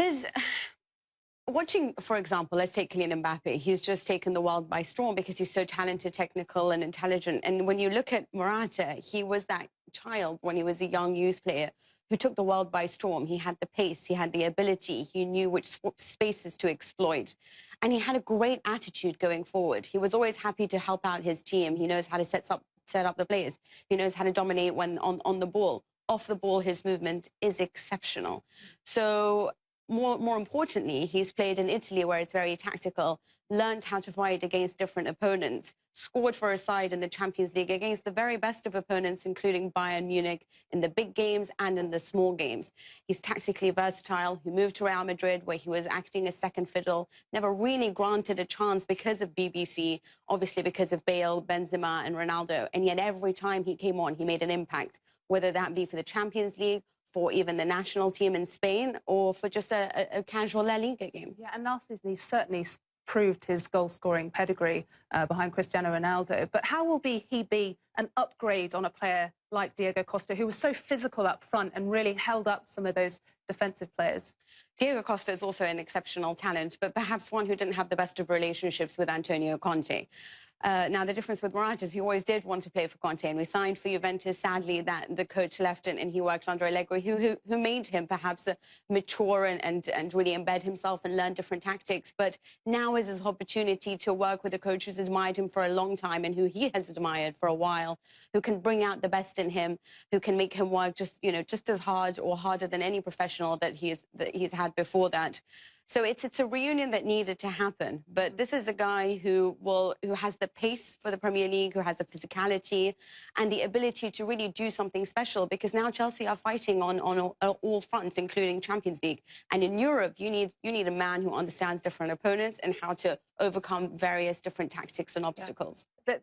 There's watching, for example, let's take Kylian Mbappe. He's just taken the world by storm because he's so talented, technical, and intelligent. And when you look at Morata, he was that child when he was a young youth player who took the world by storm. He had the pace, he had the ability, he knew which spaces to exploit. And he had a great attitude going forward. He was always happy to help out his team. He knows how to set up the players. He knows how to dominate when on the ball. Off the ball, his movement is exceptional. So more importantly, he's played in Italy where it's very tactical, learned how to fight against different opponents, scored for a side in the Champions League against the very best of opponents, including Bayern Munich, in the big games and in the small games. He's tactically versatile. He moved to Real Madrid where he was acting as second fiddle, never really granted a chance because of BBC, obviously because of Bale, Benzema and Ronaldo. And yet every time he came on, he made an impact, whether that be for the Champions League, for even the national team in Spain, or for just a casual La Liga game. Yeah, and last season he certainly proved his goal-scoring pedigree behind Cristiano Ronaldo. But how will he be an upgrade on a player like Diego Costa, who was so physical up front and really held up some of those defensive players? Diego Costa is also an exceptional talent, but perhaps one who didn't have the best of relationships with Antonio Conte. Now, the difference with Morata is he always did want to play for Conte, and we signed for Juventus. Sadly, that the coach left, and he worked under Allegri, who made him perhaps mature and really embed himself and learn different tactics. But now is his opportunity to work with a coach who's admired him for a long time and who he has admired for a while, who can bring out the best in him, who can make him work just as hard or harder than any professional that he's had before that. So it's a reunion that needed to happen. But this is a guy who has the pace for the Premier League, who has the physicality and the ability to really do something special, because now Chelsea are fighting on all fronts, including Champions League. And in Europe, you need a man who understands different opponents and how to overcome various different tactics and obstacles. Yeah.